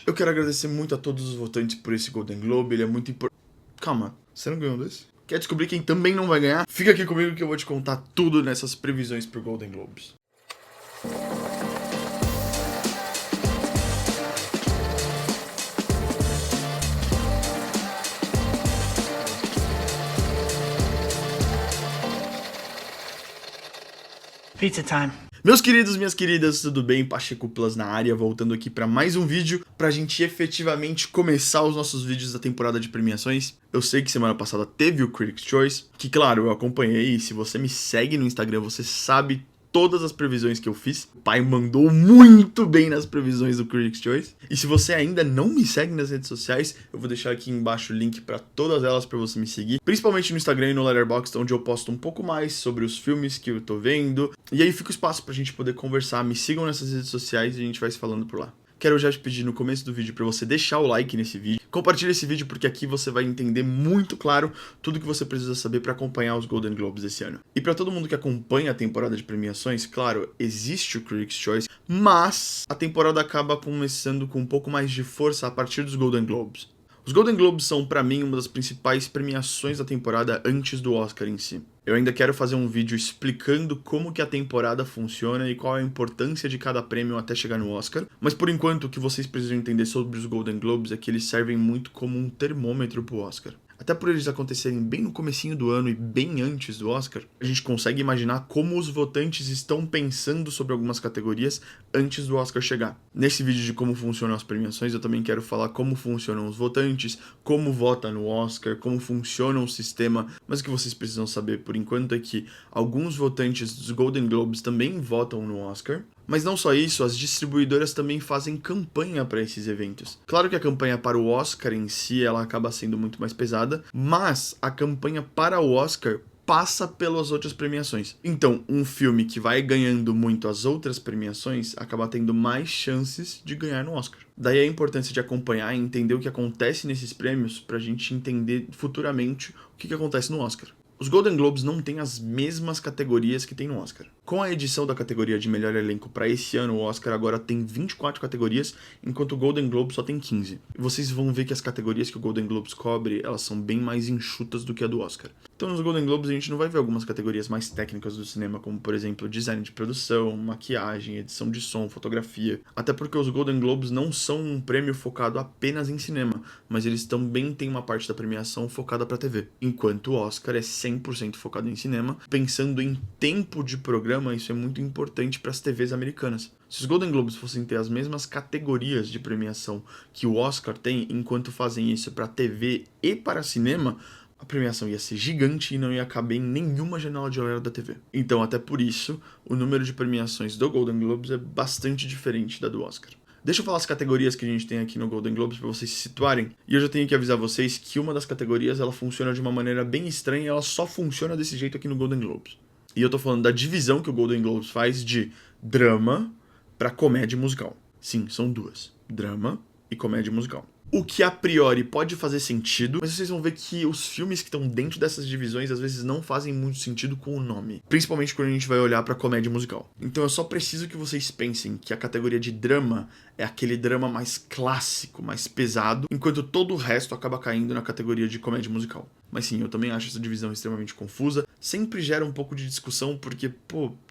Eu quero agradecer muito a todos os votantes por esse Golden Globe, ele é muito importante. Calma, você não ganhou desse? Quer descobrir quem também não vai ganhar? Fica aqui comigo que eu vou te contar tudo nessas previsões pro Golden Globes. Pizza time. Meus queridos, minhas queridas, tudo bem? Pacheco Plus na área, voltando aqui para mais um vídeo pra gente efetivamente começar os nossos vídeos da temporada de premiações. Eu sei que semana passada teve o Critics' Choice, que claro, eu acompanhei, e se você me segue no Instagram, você sabe todas as previsões que eu fiz. O pai mandou muito bem nas previsões do Critics' Choice. E se você ainda não me segue nas redes sociais, eu vou deixar aqui embaixo o link para todas elas para você me seguir. Principalmente no Instagram e no Letterboxd, onde eu posto um pouco mais sobre os filmes que eu tô vendo. E aí fica o espaço pra gente poder conversar. Me sigam nessas redes sociais e a gente vai se falando por lá. Quero já te pedir no começo do vídeo para você deixar o like nesse vídeo. Compartilha esse vídeo porque aqui você vai entender muito claro tudo que você precisa saber para acompanhar os Golden Globes desse ano. E para todo mundo que acompanha a temporada de premiações, claro, existe o Critics' Choice, mas a temporada acaba começando com um pouco mais de força a partir dos Golden Globes. Os Golden Globes são, pra mim, uma das principais premiações da temporada antes do Oscar em si. Eu ainda quero fazer um vídeo explicando como que a temporada funciona e qual é a importância de cada prêmio até chegar no Oscar. Mas por enquanto, o que vocês precisam entender sobre os Golden Globes é que eles servem muito como um termômetro pro Oscar. Até por eles acontecerem bem no comecinho do ano e bem antes do Oscar, a gente consegue imaginar como os votantes estão pensando sobre algumas categorias antes do Oscar chegar. Nesse vídeo de como funcionam as premiações, eu também quero falar como funcionam os votantes, como vota no Oscar, como funciona o sistema, mas o que vocês precisam saber por enquanto é que alguns votantes dos Golden Globes também votam no Oscar. Mas não só isso, as distribuidoras também fazem campanha para esses eventos. Claro que a campanha para o Oscar em si, ela acaba sendo muito mais pesada, mas a campanha para o Oscar passa pelas outras premiações. Então, um filme que vai ganhando muito as outras premiações acaba tendo mais chances de ganhar no Oscar. Daí a importância de acompanhar e entender o que acontece nesses prêmios pra gente entender futuramente o que acontece no Oscar. Os Golden Globes não têm as mesmas categorias que tem no Oscar. Com a edição da categoria de melhor elenco para esse ano, o Oscar agora tem 24 categorias, enquanto o Golden Globe só tem 15. E vocês vão ver que as categorias que o Golden Globes cobre, elas são bem mais enxutas do que a do Oscar. Então nos Golden Globes a gente não vai ver algumas categorias mais técnicas do cinema, como por exemplo design de produção, maquiagem, edição de som, fotografia. Até porque os Golden Globes não são um prêmio focado apenas em cinema, mas eles também têm uma parte da premiação focada para TV. Enquanto o Oscar é 100% focado em cinema, pensando em tempo de programa, isso é muito importante para as TVs americanas. Se os Golden Globes fossem ter as mesmas categorias de premiação que o Oscar tem, enquanto fazem isso para TV e para cinema, a premiação ia ser gigante e não ia caber em nenhuma janela de horário da TV. Então, até por isso, o número de premiações do Golden Globes é bastante diferente da do Oscar. Deixa eu falar as categorias que a gente tem aqui no Golden Globes para vocês se situarem. E eu já tenho que avisar vocês que uma das categorias ela funciona de uma maneira bem estranha e ela só funciona desse jeito aqui no Golden Globes. E eu tô falando da divisão que o Golden Globes faz de drama para comédia musical. Sim, são duas. Drama e comédia musical. O que a priori pode fazer sentido, mas vocês vão ver que os filmes que estão dentro dessas divisões às vezes não fazem muito sentido com o nome. Principalmente quando a gente vai olhar pra comédia musical. Então eu só preciso que vocês pensem que a categoria de drama é aquele drama mais clássico, mais pesado, enquanto todo o resto acaba caindo na categoria de comédia musical. Mas sim, eu também acho essa divisão extremamente confusa. Sempre gera um pouco de discussão, porque,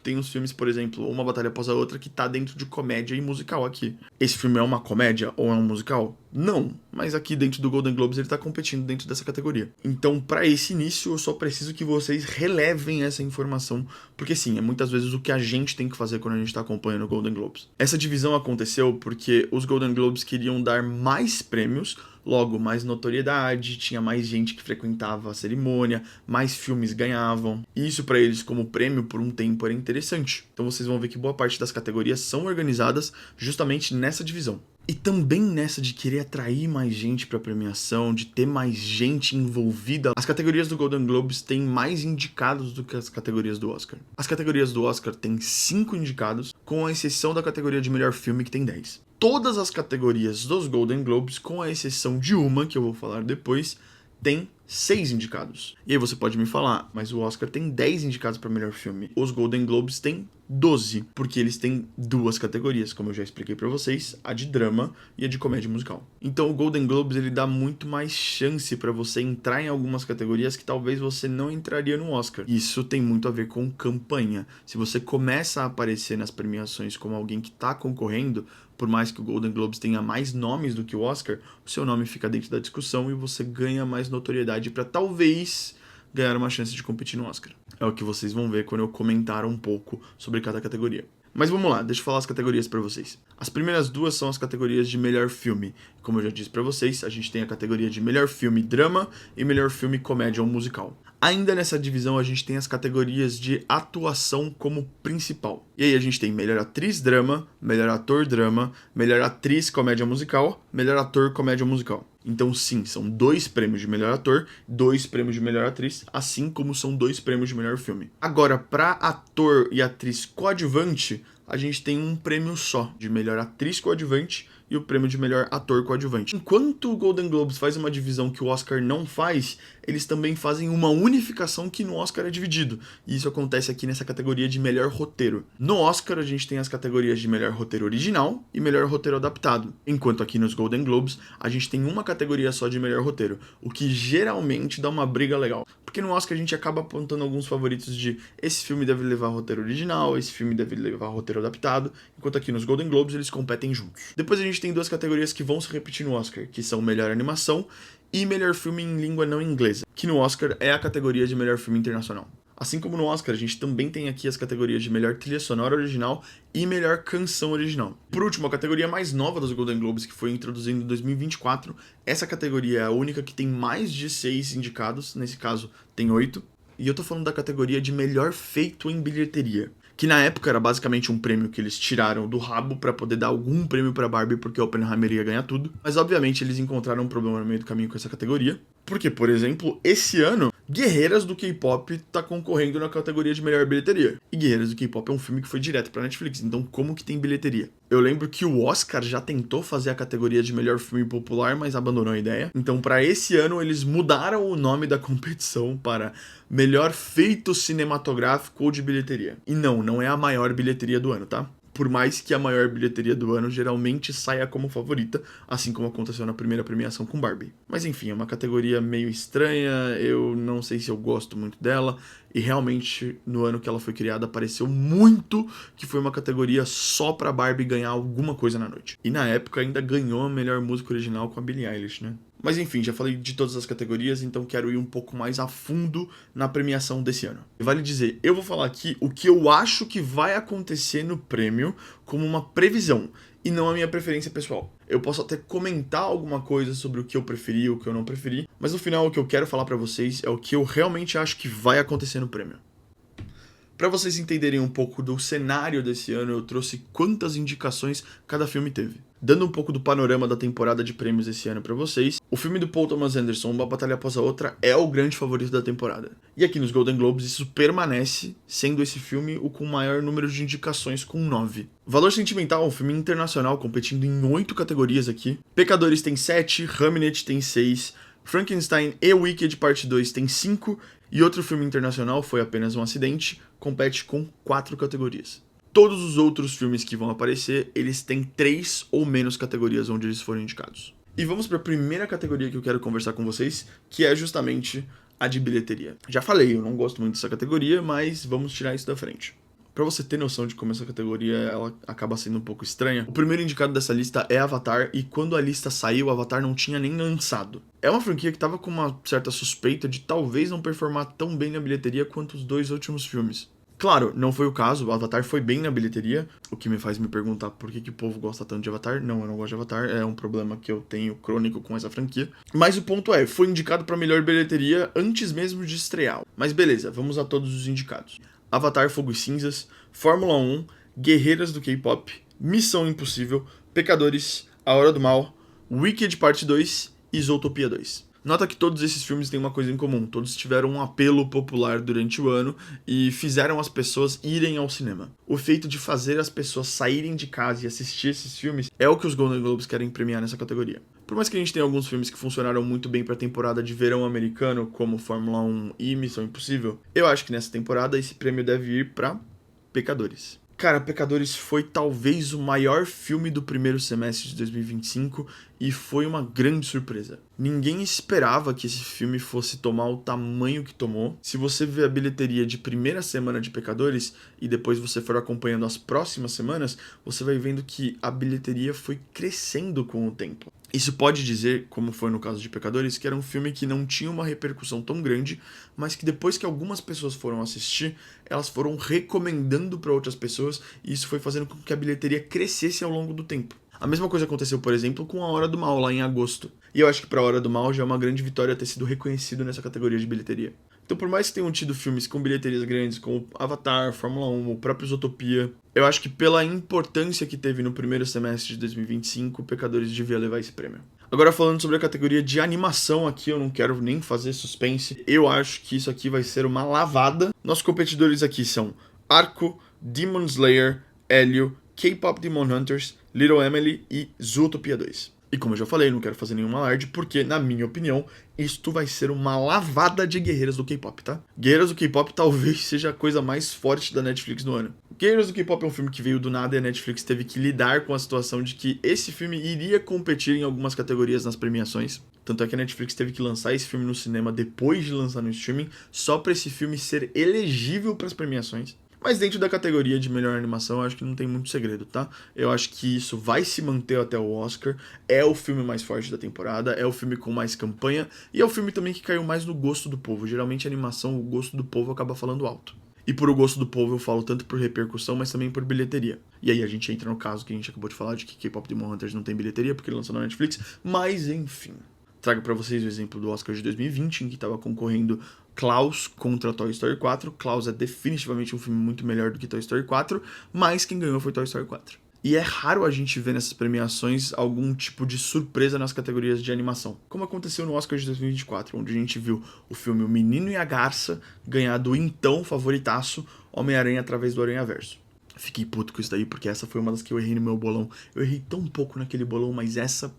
tem uns filmes, por exemplo, Uma Batalha Após a Outra, que tá dentro de comédia e musical aqui. Esse filme é uma comédia ou é um musical? Não, mas aqui dentro do Golden Globes ele tá competindo dentro dessa categoria. Então, para esse início, eu só preciso que vocês relevem essa informação, porque sim, é muitas vezes o que a gente tem que fazer quando a gente tá acompanhando o Golden Globes. Essa divisão aconteceu porque os Golden Globes queriam dar mais prêmios, logo, mais notoriedade, tinha mais gente que frequentava a cerimônia, mais filmes ganhavam. E isso para eles como prêmio por um tempo era interessante. Então vocês vão ver que boa parte das categorias são organizadas justamente nessa divisão. E também nessa de querer atrair mais gente para a premiação, de ter mais gente envolvida. As categorias do Golden Globes têm mais indicados do que as categorias do Oscar. As categorias do Oscar têm 5 indicados, com a exceção da categoria de melhor filme que tem 10. Todas as categorias dos Golden Globes, com a exceção de uma, que eu vou falar depois, tem 6 indicados. E aí você pode me falar, mas o Oscar tem 10 indicados para melhor filme. Os Golden Globes têm 12, porque eles têm duas categorias, como eu já expliquei pra vocês, a de drama e a de comédia musical. Então o Golden Globes ele dá muito mais chance pra você entrar em algumas categorias que talvez você não entraria no Oscar. Isso tem muito a ver com campanha. Se você começa a aparecer nas premiações como alguém que tá concorrendo, por mais que o Golden Globes tenha mais nomes do que o Oscar, o seu nome fica dentro da discussão e você ganha mais notoriedade pra talvez ganhar uma chance de competir no Oscar. É o que vocês vão ver quando eu comentar um pouco sobre cada categoria. Mas vamos lá, deixa eu falar as categorias pra vocês. As primeiras duas são as categorias de melhor filme. Como eu já disse pra vocês, a gente tem a categoria de melhor filme drama e melhor filme comédia ou musical. Ainda nessa divisão a gente tem as categorias de atuação como principal. E aí a gente tem melhor atriz drama, melhor ator drama, melhor atriz comédia musical, melhor ator comédia musical. Então sim, são 2 prêmios de melhor ator, 2 prêmios de melhor atriz, assim como são 2 prêmios de melhor filme. Agora, para ator e atriz coadjuvante, a gente tem um prêmio só, de melhor atriz coadjuvante e o prêmio de melhor ator coadjuvante. Enquanto o Golden Globes faz uma divisão que o Oscar não faz, eles também fazem uma unificação que no Oscar é dividido. E isso acontece aqui nessa categoria de melhor roteiro. No Oscar a gente tem as categorias de melhor roteiro original e melhor roteiro adaptado. Enquanto aqui nos Golden Globes a gente tem uma categoria só de melhor roteiro, o que geralmente dá uma briga legal. Porque no Oscar a gente acaba apontando alguns favoritos de esse filme deve levar roteiro original, esse filme deve levar roteiro adaptado, enquanto aqui nos Golden Globes eles competem juntos. Depois a gente tem 2 categorias que vão se repetir no Oscar, que são melhor animação e melhor filme em língua não inglesa, que no Oscar é a categoria de melhor filme internacional. Assim como no Oscar, a gente também tem aqui as categorias de melhor trilha sonora original e melhor canção original. Por último, a categoria mais nova dos Golden Globes, que foi introduzida em 2024, essa categoria é a única que tem mais de 6 indicados, nesse caso tem 8, e eu tô falando da categoria de melhor feito em bilheteria, que na época era basicamente um prêmio que eles tiraram do rabo pra poder dar algum prêmio pra Barbie, porque Oppenheimer ia ganhar tudo, mas obviamente eles encontraram um problema no meio do caminho com essa categoria, porque, por exemplo, esse ano, Guerreiras do K-Pop tá concorrendo na categoria de melhor bilheteria. E Guerreiras do K-Pop é um filme que foi direto pra Netflix, então como que tem bilheteria? Eu lembro que o Oscar já tentou fazer a categoria de melhor filme popular, mas abandonou a ideia. Então pra esse ano eles mudaram o nome da competição para melhor feito cinematográfico ou de bilheteria. E não é a maior bilheteria do ano, tá? Por mais que a maior bilheteria do ano geralmente saia como favorita, assim como aconteceu na primeira premiação com Barbie. Mas enfim, é uma categoria meio estranha, eu não sei se eu gosto muito dela, e realmente no ano que ela foi criada pareceu muito que foi uma categoria só pra Barbie ganhar alguma coisa na noite. E na época ainda ganhou a melhor música original com a Billie Eilish, né? Mas enfim, já falei de todas as categorias, então quero ir um pouco mais a fundo na premiação desse ano. Vale dizer, eu vou falar aqui o que eu acho que vai acontecer no prêmio como uma previsão, e não a minha preferência pessoal. Eu posso até comentar alguma coisa sobre o que eu preferi, o que eu não preferi, mas no final o que eu quero falar pra vocês é o que eu realmente acho que vai acontecer no prêmio. Para vocês entenderem um pouco do cenário desse ano, eu trouxe quantas indicações cada filme teve. Dando um pouco do panorama da temporada de prêmios esse ano para vocês, o filme do Paul Thomas Anderson, Uma Batalha Após a Outra, é o grande favorito da temporada. E aqui nos Golden Globes isso permanece, sendo esse filme o com maior número de indicações, com 9. Valor Sentimental, um filme internacional competindo em 8 categorias aqui. Pecadores tem 7, Hamnet tem 6, Frankenstein e Wicked Parte 2 tem 5, e outro filme internacional, Foi Apenas um Acidente, compete com 4 categorias. Todos os outros filmes que vão aparecer, eles têm 3 ou menos categorias onde eles foram indicados. E vamos para a primeira categoria que eu quero conversar com vocês, que é justamente a de bilheteria. Já falei, eu não gosto muito dessa categoria, mas vamos tirar isso da frente. Pra você ter noção de como essa categoria ela acaba sendo um pouco estranha, o primeiro indicado dessa lista é Avatar, e quando a lista saiu, Avatar não tinha nem lançado. É uma franquia que tava com uma certa suspeita de talvez não performar tão bem na bilheteria quanto os 2 últimos filmes. Claro, não foi o caso, o Avatar foi bem na bilheteria, o que me faz me perguntar por que o povo gosta tanto de Avatar. Não, eu não gosto de Avatar, é um problema que eu tenho crônico com essa franquia. Mas o ponto é, foi indicado pra melhor bilheteria antes mesmo de estrear. Mas beleza, vamos a todos os indicados. Avatar Fogo e Cinzas, Fórmula 1, Guerreiras do K-Pop, Missão Impossível, Pecadores, A Hora do Mal, Wicked Parte 2 e Zootopia 2. Nota que todos esses filmes têm uma coisa em comum, todos tiveram um apelo popular durante o ano e fizeram as pessoas irem ao cinema. O feito de fazer as pessoas saírem de casa e assistir esses filmes é o que os Golden Globes querem premiar nessa categoria. Por mais que a gente tenha alguns filmes que funcionaram muito bem pra temporada de verão americano, como Fórmula 1 e Missão Impossível, eu acho que nessa temporada esse prêmio deve ir pra Pecadores. Cara, Pecadores foi talvez o maior filme do primeiro semestre de 2025 e foi uma grande surpresa. Ninguém esperava que esse filme fosse tomar o tamanho que tomou. Se você vê a bilheteria de primeira semana de Pecadores e depois você for acompanhando as próximas semanas, você vai vendo que a bilheteria foi crescendo com o tempo. Isso pode dizer, como foi no caso de Pecadores, que era um filme que não tinha uma repercussão tão grande, mas que depois que algumas pessoas foram assistir, elas foram recomendando para outras pessoas e isso foi fazendo com que a bilheteria crescesse ao longo do tempo. A mesma coisa aconteceu, por exemplo, com A Hora do Mal, lá em agosto. E eu acho que pra Hora do Mal já é uma grande vitória ter sido reconhecido nessa categoria de bilheteria. Então, por mais que tenham tido filmes com bilheterias grandes, como Avatar, Fórmula 1, o próprio Zootopia, eu acho que pela importância que teve no primeiro semestre de 2025, Pecadores devia levar esse prêmio. Agora falando sobre a categoria de animação aqui, eu não quero nem fazer suspense, eu acho que isso aqui vai ser uma lavada. Nossos competidores aqui são Arco, Demon Slayer, Hélio, K-Pop Demon Hunters, Little Emily e Zootopia 2. E como eu já falei, não quero fazer nenhum alarde, porque, na minha opinião, isto vai ser uma lavada de guerreiras do K-pop, tá? Guerreiras do K-pop talvez seja a coisa mais forte da Netflix no ano. Guerreiras do K-pop é um filme que veio do nada e a Netflix teve que lidar com a situação de que esse filme iria competir em algumas categorias nas premiações. Tanto é que a Netflix teve que lançar esse filme no cinema depois de lançar no streaming, só pra esse filme ser elegível para as premiações. Mas dentro da categoria de melhor animação, eu acho que não tem muito segredo, tá? Eu acho que isso vai se manter até o Oscar. É o filme mais forte da temporada, é o filme com mais campanha e é o filme também que caiu mais no gosto do povo. Geralmente a animação, o gosto do povo acaba falando alto. E por o gosto do povo eu falo tanto por repercussão, mas também por bilheteria. E aí a gente entra no caso que a gente acabou de falar de que K-Pop Demon Hunters não tem bilheteria porque ele lançou na Netflix, mas enfim. Trago pra vocês o exemplo do Oscar de 2020, em que tava concorrendo Klaus contra Toy Story 4. Klaus é definitivamente um filme muito melhor do que Toy Story 4, mas quem ganhou foi Toy Story 4. E é raro a gente ver nessas premiações algum tipo de surpresa nas categorias de animação, como aconteceu no Oscar de 2024, onde a gente viu o filme O Menino e a Garça ganhar do então favoritaço Homem-Aranha através do Aranhaverso. Fiquei puto com isso daí, porque essa foi uma das que eu errei no meu bolão. Eu errei tão pouco naquele bolão, mas essa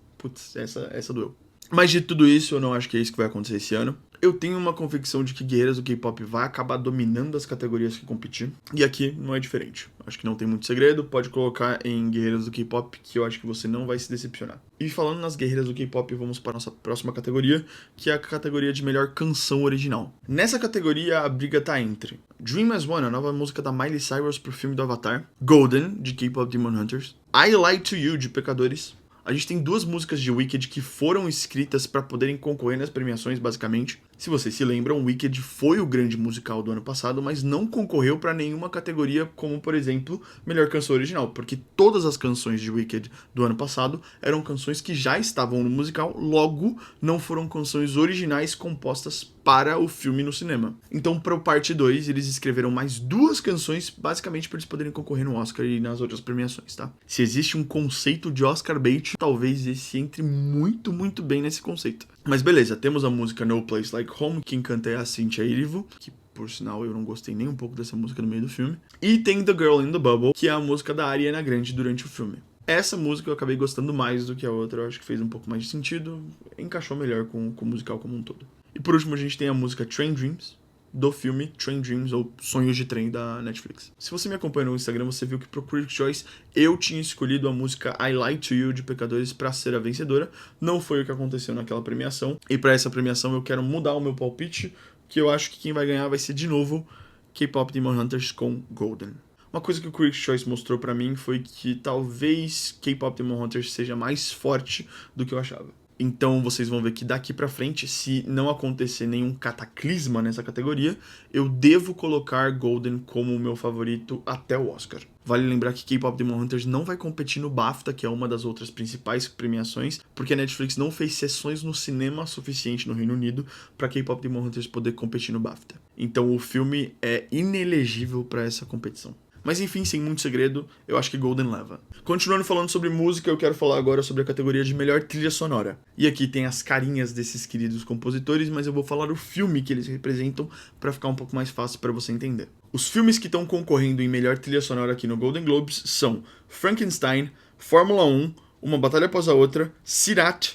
doeu. Mas de tudo isso, eu não acho que é isso que vai acontecer esse ano. Eu tenho uma convicção de que Guerreiras do K-Pop vai acabar dominando as categorias que competir. E aqui não é diferente. Acho que não tem muito segredo, pode colocar em Guerreiras do K-Pop, que eu acho que você não vai se decepcionar. E falando nas Guerreiras do K-Pop, vamos para a nossa próxima categoria, que é a categoria de melhor canção original. Nessa categoria, a briga tá entre Dream As One, a nova música da Miley Cyrus pro filme do Avatar, Golden, de K-Pop Demon Hunters, I Lie To You, de Pecadores. A gente tem duas músicas de Wicked que foram escritas para poderem concorrer nas premiações, basicamente. Se vocês se lembram, Wicked foi o grande musical do ano passado, mas não concorreu para nenhuma categoria, como, por exemplo, melhor canção original, porque todas as canções de Wicked do ano passado eram canções que já estavam no musical, logo não foram canções originais compostas para o filme no cinema. Então, para o parte 2, eles escreveram mais duas canções, basicamente para eles poderem concorrer no Oscar e nas outras premiações, tá? Se existe um conceito de Oscar bait, talvez esse entre muito, muito bem nesse conceito. Mas beleza, temos a música No Place Like Home, quem canta é a Cynthia Erivo, que por sinal eu não gostei nem um pouco dessa música no meio do filme. E tem The Girl in the Bubble, que é a música da Ariana Grande durante o filme. Essa música eu acabei gostando mais do que a outra, eu acho que fez um pouco mais de sentido, encaixou melhor com o musical como um todo. E por último a gente tem a música Train Dreams, do filme Train Dreams, ou Sonhos de Trem, da Netflix. Se você me acompanha no Instagram, você viu que pro Critics' Choice eu tinha escolhido a música I Lie To You, de Pecadores, pra ser a vencedora. Não foi o que aconteceu naquela premiação. E pra essa premiação eu quero mudar o meu palpite, que eu acho que quem vai ganhar vai ser de novo K-Pop Demon Hunters com Golden. Uma coisa que o Critics' Choice mostrou pra mim foi que talvez K-Pop Demon Hunters seja mais forte do que eu achava. Então vocês vão ver que daqui pra frente, se não acontecer nenhum cataclisma nessa categoria, eu devo colocar Golden como o meu favorito até o Oscar. Vale lembrar que K-Pop Demon Hunters não vai competir no BAFTA, que é uma das outras principais premiações, porque a Netflix não fez sessões no cinema suficiente no Reino Unido para K-Pop Demon Hunters poder competir no BAFTA. Então o filme é inelegível para essa competição. Mas enfim, sem muito segredo, eu acho que Golden leva. Continuando falando sobre música, eu quero falar agora sobre a categoria de melhor trilha sonora. E aqui tem as carinhas desses queridos compositores, mas eu vou falar o filme que eles representam para ficar um pouco mais fácil para você entender. Os filmes que estão concorrendo em melhor trilha sonora aqui no Golden Globes são Frankenstein, Fórmula 1, Uma Batalha Após a Outra, Sirat,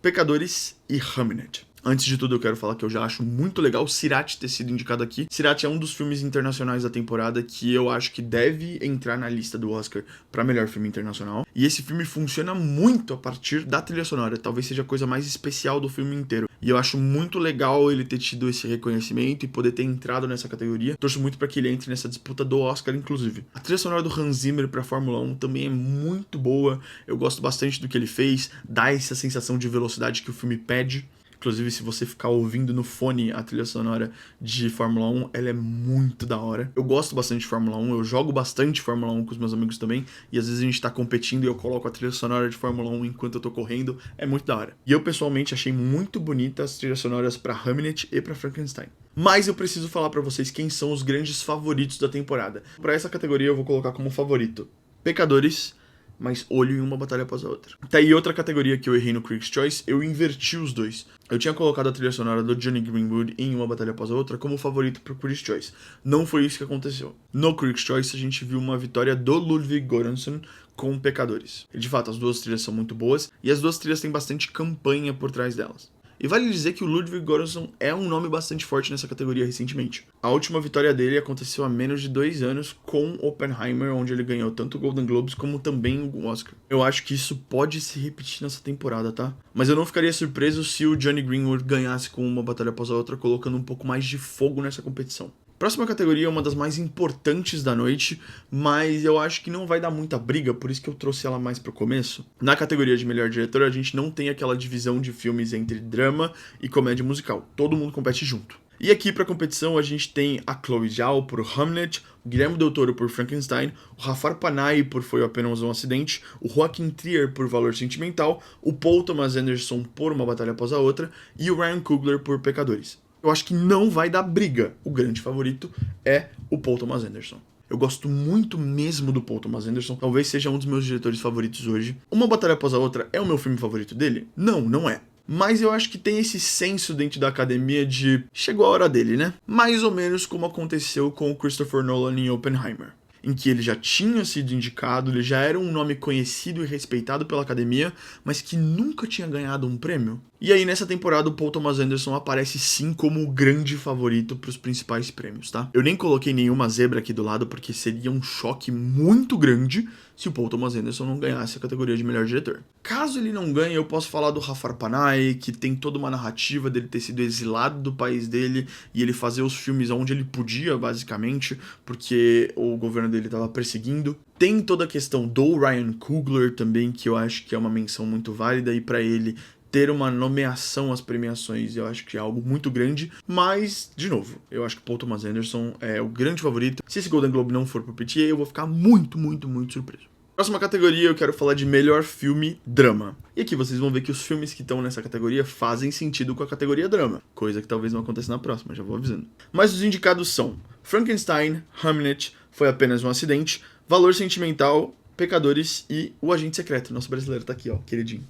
Pecadores e Hamnet. Antes de tudo, eu quero falar que eu já acho muito legal o Sirat ter sido indicado aqui. Sirat é um dos filmes internacionais da temporada que eu acho que deve entrar na lista do Oscar para melhor filme internacional. E esse filme funciona muito a partir da trilha sonora. Talvez seja a coisa mais especial do filme inteiro. E eu acho muito legal ele ter tido esse reconhecimento e poder ter entrado nessa categoria. Torço muito para que ele entre nessa disputa do Oscar, inclusive. A trilha sonora do Hans Zimmer para Fórmula 1 também é muito boa. Eu gosto bastante do que ele fez. Dá essa sensação de velocidade que o filme pede. Inclusive, se você ficar ouvindo no fone a trilha sonora de Fórmula 1, ela é muito da hora. Eu gosto bastante de Fórmula 1, eu jogo bastante Fórmula 1 com os meus amigos também, e às vezes a gente tá competindo e eu coloco a trilha sonora de Fórmula 1 enquanto eu tô correndo, é muito da hora. E eu, pessoalmente, achei muito bonitas as trilhas sonoras pra Hamnet e pra Frankenstein. Mas eu preciso falar pra vocês quem são os grandes favoritos da temporada. Pra essa categoria eu vou colocar como favorito Pecadores, mas olho em uma batalha após a outra. Tá aí outra categoria que eu errei no Critics' Choice, eu inverti os dois. Eu tinha colocado a trilha sonora do Johnny Greenwood em Uma Batalha Após a Outra como favorito pro Critics' Choice. Não foi isso que aconteceu. No Critics' Choice a gente viu uma vitória do Ludwig Göransson com Pecadores. E de fato, as duas trilhas são muito boas, e as duas trilhas têm bastante campanha por trás delas. E vale dizer que o Ludwig Göransson é um nome bastante forte nessa categoria recentemente. A última vitória dele aconteceu há menos de 2 anos com Oppenheimer, onde ele ganhou tanto o Golden Globes como também o Oscar. Eu acho que isso pode se repetir nessa temporada, tá? Mas eu não ficaria surpreso se o Johnny Greenwood ganhasse com Uma Batalha Após a Outra, colocando um pouco mais de fogo nessa competição. Próxima categoria é uma das mais importantes da noite, mas eu acho que não vai dar muita briga, por isso que eu trouxe ela mais pro começo. Na categoria de melhor diretor, a gente não tem aquela divisão de filmes entre drama e comédia musical. Todo mundo compete junto. E aqui pra competição a gente tem a Chloe Zhao por Hamlet, o Guillermo del Toro por Frankenstein, o Jafar Panahi por Foi Apenas um Acidente, o Joaquin Trier por Valor Sentimental, o Paul Thomas Anderson por Uma Batalha Após a Outra e o Ryan Coogler por Pecadores. Eu acho que não vai dar briga. O grande favorito é o Paul Thomas Anderson. Eu gosto muito mesmo do Paul Thomas Anderson. Talvez seja um dos meus diretores favoritos hoje. Uma Batalha Após a Outra é o meu filme favorito dele? Não, não é. Mas eu acho que tem esse senso dentro da academia de chegou a hora dele, né? Mais ou menos como aconteceu com o Christopher Nolan em Oppenheimer, em que ele já tinha sido indicado, ele já era um nome conhecido e respeitado pela academia, mas que nunca tinha ganhado um prêmio. E aí nessa temporada o Paul Thomas Anderson aparece sim como o grande favorito para os principais prêmios, tá? Eu nem coloquei nenhuma zebra aqui do lado porque seria um choque muito grande se o Paul Thomas Anderson não ganhasse a categoria de melhor diretor. Caso ele não ganhe, eu posso falar do Jafar Panahi, que tem toda uma narrativa dele ter sido exilado do país dele e ele fazer os filmes onde ele podia, basicamente, porque o governo dele estava perseguindo. Tem toda a questão do Ryan Coogler também, que eu acho que é uma menção muito válida, e para ele ter uma nomeação às premiações eu acho que é algo muito grande, mas, de novo, eu acho que Paul Thomas Anderson é o grande favorito. Se esse Golden Globe não for pro PTA, eu vou ficar muito, muito, muito surpreso. Próxima categoria eu quero falar de melhor filme drama. E aqui vocês vão ver que os filmes que estão nessa categoria fazem sentido com a categoria drama, coisa que talvez não aconteça na próxima, já vou avisando. Mas os indicados são Frankenstein, Hamlet, Foi Apenas um Acidente, Valor Sentimental, Pecadores e O Agente Secreto. Nosso brasileiro tá aqui, ó, queridinho.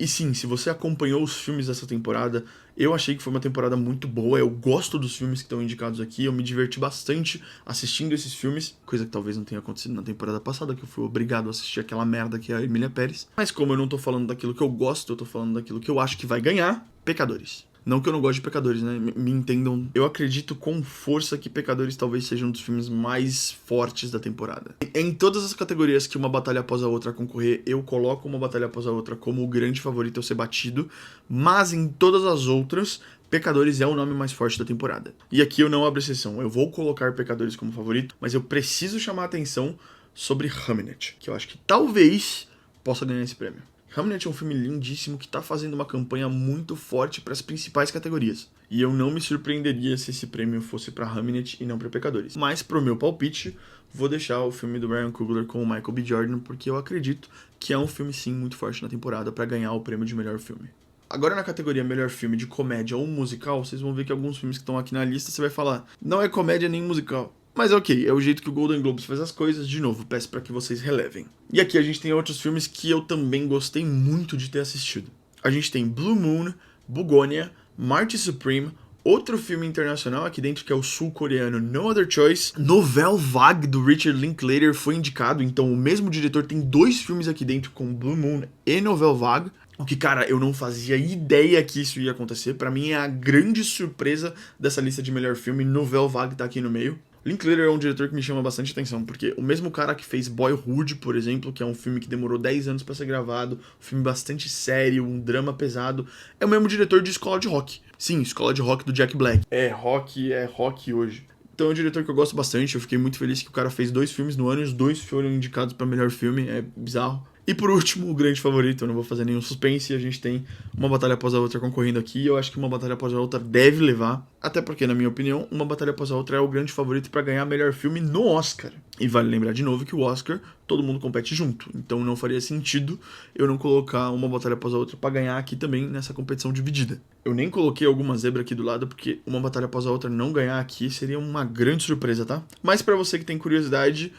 E sim, se você acompanhou os filmes dessa temporada, eu achei que foi uma temporada muito boa, eu gosto dos filmes que estão indicados aqui, eu me diverti bastante assistindo esses filmes, coisa que talvez não tenha acontecido na temporada passada, que eu fui obrigado a assistir aquela merda que é a Emília Pérez. Mas como eu não tô falando daquilo que eu gosto, eu tô falando daquilo que eu acho que vai ganhar, Pecadores. Não que eu não goste de Pecadores, né? Me entendam. Eu acredito com força que Pecadores talvez seja um dos filmes mais fortes da temporada. Em todas as categorias que Uma Batalha Após a Outra concorrer, eu coloco Uma Batalha Após a Outra como o grande favorito a ser batido. Mas em todas as outras, Pecadores é o nome mais forte da temporada. E aqui eu não abro exceção. Eu vou colocar Pecadores como favorito, mas eu preciso chamar a atenção sobre Hamnet, que eu acho que talvez possa ganhar esse prêmio. Hamlet é um filme lindíssimo que tá fazendo uma campanha muito forte para as principais categorias. E eu não me surpreenderia se esse prêmio fosse para Hamlet e não para Pecadores. Mas pro meu palpite, vou deixar o filme do Ryan Coogler com o Michael B. Jordan, porque eu acredito que é um filme sim muito forte na temporada para ganhar o prêmio de melhor filme. Agora na categoria melhor filme de comédia ou musical, vocês vão ver que alguns filmes que estão aqui na lista você vai falar, não é comédia nem musical. Mas ok, é o jeito que o Golden Globes faz as coisas, de novo, peço para que vocês relevem. E aqui a gente tem outros filmes que eu também gostei muito de ter assistido. A gente tem Blue Moon, Bugonia, Marty Supreme, outro filme internacional aqui dentro que é o sul-coreano No Other Choice, Nouvelle Vague do Richard Linklater foi indicado, então o mesmo diretor tem 2 filmes aqui dentro com Blue Moon e Nouvelle Vague. O que, cara, eu não fazia ideia que isso ia acontecer. Pra mim é a grande surpresa dessa lista de melhor filme. Nouvelle Vague tá aqui no meio. Linklater é um diretor que me chama bastante atenção, porque o mesmo cara que fez Boyhood, por exemplo, que é um filme que demorou 10 anos pra ser gravado, um filme bastante sério, um drama pesado, é o mesmo diretor de Escola de Rock. Sim, Escola de Rock do Jack Black. É rock hoje. Então é um diretor que eu gosto bastante, eu fiquei muito feliz que o cara fez 2 filmes no ano e os 2 foram indicados pra melhor filme, é bizarro. E por último, o grande favorito, eu não vou fazer nenhum suspense, a gente tem uma batalha após a outra concorrendo aqui, eu acho que uma batalha após a outra deve levar, até porque, na minha opinião, uma batalha após a outra é o grande favorito pra ganhar melhor filme no Oscar. E vale lembrar de novo que o Oscar, todo mundo compete junto, então não faria sentido eu não colocar uma batalha após a outra pra ganhar aqui também nessa competição dividida. Eu nem coloquei alguma zebra aqui do lado, porque uma batalha após a outra não ganhar aqui seria uma grande surpresa, tá? Mas pra você que tem curiosidade,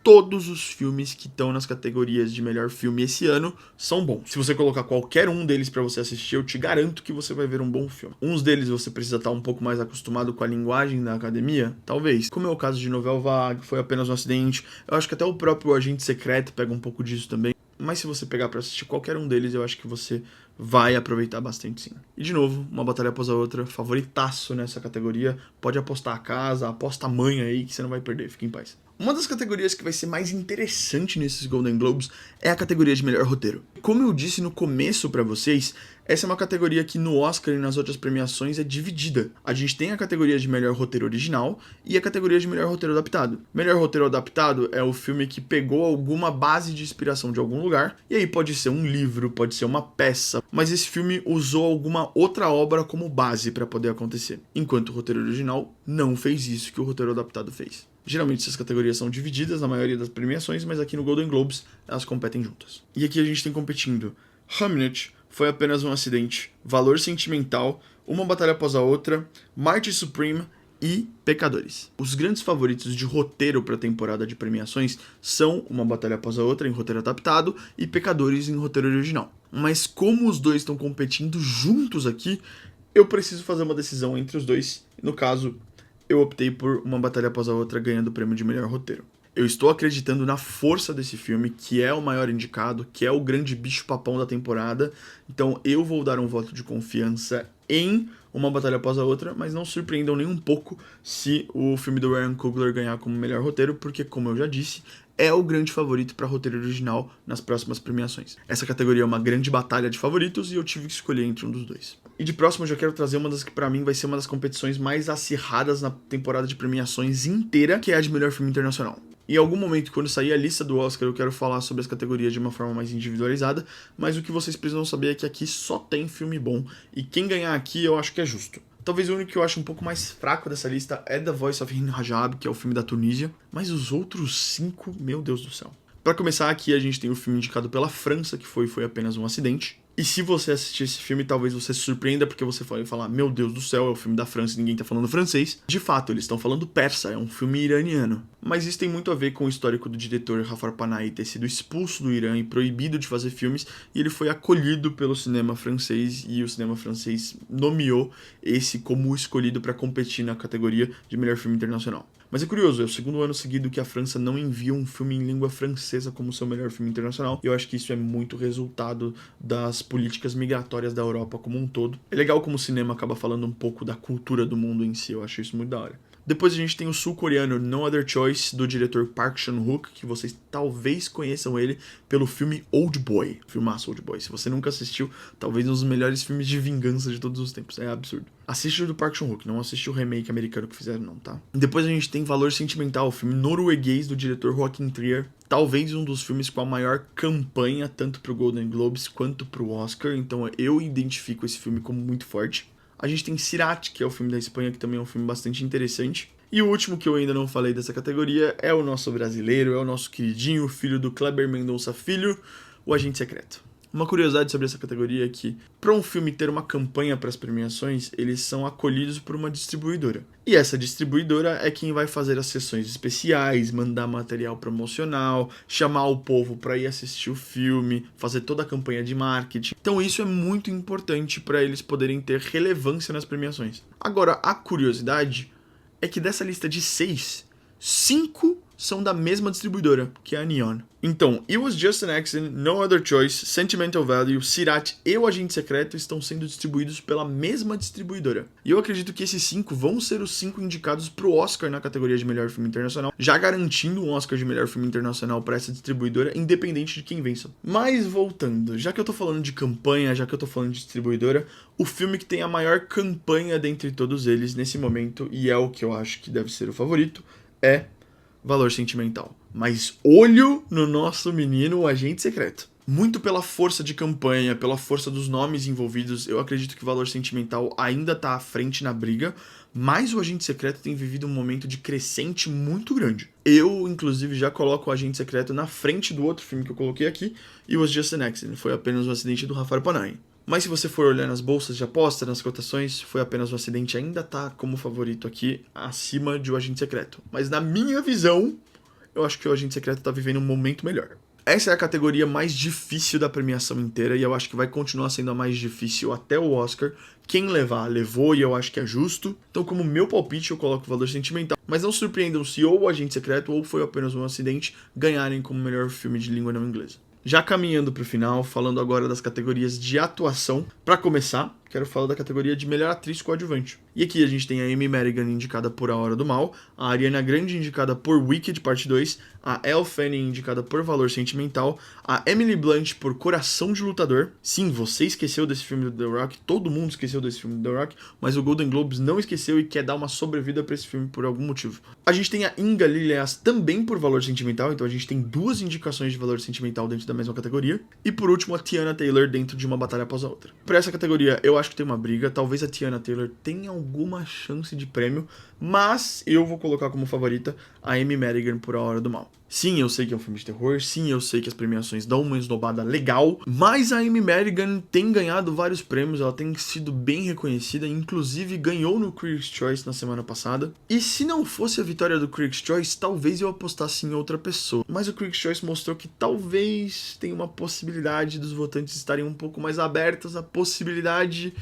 todos os filmes que estão nas categorias de melhor filme esse ano são bons. Se você colocar qualquer um deles pra você assistir, eu te garanto que você vai ver um bom filme. Uns deles você precisa estar um pouco mais acostumado com a linguagem da academia, talvez. Como é o caso de Nouvelle Vague, Foi Apenas um Acidente. Eu acho que até o próprio Agente Secreto pega um pouco disso também. Mas se você pegar pra assistir qualquer um deles, eu acho que você vai aproveitar bastante, sim. E de novo, uma batalha após a outra, favoritaço nessa categoria. Pode apostar a casa, aposta a mãe aí que você não vai perder, fique em paz. Uma das categorias que vai ser mais interessante nesses Golden Globes é a categoria de melhor roteiro. Como eu disse no começo pra vocês, essa é uma categoria que no Oscar e nas outras premiações é dividida. A gente tem a categoria de melhor roteiro original e a categoria de melhor roteiro adaptado. Melhor roteiro adaptado é o filme que pegou alguma base de inspiração de algum lugar, e aí pode ser um livro, pode ser uma peça, mas esse filme usou alguma outra obra como base para poder acontecer. Enquanto o roteiro original não fez isso que o roteiro adaptado fez. Geralmente essas categorias são divididas na maioria das premiações, mas aqui no Golden Globes elas competem juntas. E aqui a gente tem competindo Hamnet, Foi Apenas um Acidente, Valor Sentimental, Uma Batalha Após a Outra, Marty Supreme e Pecadores. Os grandes favoritos de roteiro para a temporada de premiações são Uma Batalha Após a Outra em roteiro adaptado e Pecadores em roteiro original. Mas como os dois estão competindo juntos aqui, eu preciso fazer uma decisão entre os dois. No caso, eu optei por Uma Batalha Após a Outra ganhando o prêmio de melhor roteiro. Eu estou acreditando na força desse filme, que é o maior indicado, que é o grande bicho-papão da temporada. Então eu vou dar um voto de confiança em Uma Batalha Após a Outra, mas não surpreendam nem um pouco se o filme do Ryan Coogler ganhar como melhor roteiro, porque, como eu já disse, é o grande favorito para roteiro original nas próximas premiações. Essa categoria é uma grande batalha de favoritos e eu tive que escolher entre um dos dois. E de próximo eu já quero trazer uma das que pra mim vai ser uma das competições mais acirradas na temporada de premiações inteira, que é a de melhor filme internacional. Em algum momento, quando sair a lista do Oscar, eu quero falar sobre as categorias de uma forma mais individualizada, mas o que vocês precisam saber é que aqui só tem filme bom, e quem ganhar aqui eu acho que é justo. Talvez o único que eu acho um pouco mais fraco dessa lista é The Voice of Hind Rajab, que é o filme da Tunísia, mas os outros 5, meu Deus do céu. Pra começar, aqui a gente tem o filme indicado pela França, que foi Apenas um Acidente. E se você assistir esse filme, talvez você se surpreenda, porque você vai falar, meu Deus do céu, é o filme da França e ninguém tá falando francês. De fato, eles estão falando persa, é um filme iraniano. Mas isso tem muito a ver com o histórico do diretor Jafar Panahi ter sido expulso do Irã e proibido de fazer filmes, e ele foi acolhido pelo cinema francês, e o cinema francês nomeou esse como o escolhido para competir na categoria de melhor filme internacional. Mas é curioso, é o segundo ano seguido que a França não envia um filme em língua francesa como seu melhor filme internacional, e eu acho que isso é muito resultado das políticas migratórias da Europa como um todo. É legal como o cinema acaba falando um pouco da cultura do mundo em si, eu acho isso muito da hora. Depois a gente tem o sul-coreano No Other Choice, do diretor Park Chan-wook, que vocês talvez conheçam ele pelo filme Old Boy. Filmaço Old Boy. Se você nunca assistiu, talvez um dos melhores filmes de vingança de todos os tempos. É absurdo. Assiste o do Park Chan-wook, não assiste o remake americano que fizeram não, tá? Depois a gente tem Valor Sentimental, o filme norueguês do diretor Joaquin Trier. Talvez um dos filmes com a maior campanha, tanto pro Golden Globes quanto pro Oscar. Então eu identifico esse filme como muito forte. A gente tem Sirat, que é o filme da Espanha, que também é um filme bastante interessante. E o último que eu ainda não falei dessa categoria é o nosso brasileiro, é o nosso queridinho, filho do Kleber Mendonça Filho, O Agente Secreto. Uma curiosidade sobre essa categoria é que, para um filme ter uma campanha para as premiações, eles são acolhidos por uma distribuidora. E essa distribuidora é quem vai fazer as sessões especiais, mandar material promocional, chamar o povo para ir assistir o filme, fazer toda a campanha de marketing. Então isso é muito importante para eles poderem ter relevância nas premiações. Agora, a curiosidade é que dessa lista de 6, 5 são da mesma distribuidora, que é a Neon. Então, It Was Just an Accident, No Other Choice, Sentimental Value, Sirat e O Agente Secreto estão sendo distribuídos pela mesma distribuidora. E eu acredito que esses 5 vão ser os 5 indicados pro Oscar na categoria de melhor filme internacional, já garantindo um Oscar de melhor filme internacional para essa distribuidora, independente de quem vença. Mas voltando, já que eu tô falando de campanha, já que eu tô falando de distribuidora, o filme que tem a maior campanha dentre todos eles nesse momento, e é o que eu acho que deve ser o favorito, é Valor Sentimental. Mas olho no nosso menino, o Agente Secreto. Muito pela força de campanha, pela força dos nomes envolvidos, eu acredito que o Valor Sentimental ainda tá à frente na briga, mas o Agente Secreto tem vivido um momento de crescente muito grande. Eu, inclusive, já coloco o Agente Secreto na frente do outro filme que eu coloquei aqui, It Was Just an Accident, foi apenas um acidente do Rafael Panahin. Mas se você for olhar nas bolsas de aposta, nas cotações, foi apenas um acidente, ainda tá como favorito aqui, acima de O Agente Secreto. Mas na minha visão, eu acho que o Agente Secreto tá vivendo um momento melhor. Essa é a categoria mais difícil da premiação inteira e eu acho que vai continuar sendo a mais difícil até o Oscar. Quem levar, levou e eu acho que é justo. Então, como meu palpite, eu coloco o Valor Sentimental. Mas não surpreendam se ou o Agente Secreto ou foi apenas um acidente ganharem como melhor filme de língua não inglesa. Já caminhando para o final, falando agora das categorias de atuação. Para começar, quero falar da categoria de melhor atriz coadjuvante. E aqui a gente tem a Amy Madigan indicada por A Hora do Mal, a Ariana Grande indicada por Wicked Parte 2, a Elle Fanning indicada por Valor Sentimental, a Emily Blunt por Coração de Lutador. Sim, você esqueceu desse filme do The Rock, todo mundo esqueceu desse filme do The Rock, mas o Golden Globes não esqueceu e quer dar uma sobrevida para esse filme por algum motivo. A gente tem a Inga Lillias também por Valor Sentimental, então a gente tem 2 indicações de Valor Sentimental dentro da mesma categoria. E por último, a Teyana Taylor dentro de Uma Batalha Após a Outra. Para essa categoria, eu acho que tem uma briga, talvez a Teyana Taylor tenha alguma chance de prêmio, mas eu vou colocar como favorita a Amy Madigan por A Hora do Mal. Sim, eu sei que é um filme de terror, sim, eu sei que as premiações dão uma esnobada legal, mas a Amy Madigan tem ganhado vários prêmios, ela tem sido bem reconhecida, inclusive ganhou no Critics' Choice na semana passada. E se não fosse a vitória do Critics' Choice, talvez eu apostasse em outra pessoa. Mas o Critics' Choice mostrou que talvez tenha uma possibilidade dos votantes estarem um pouco mais abertos à possibilidade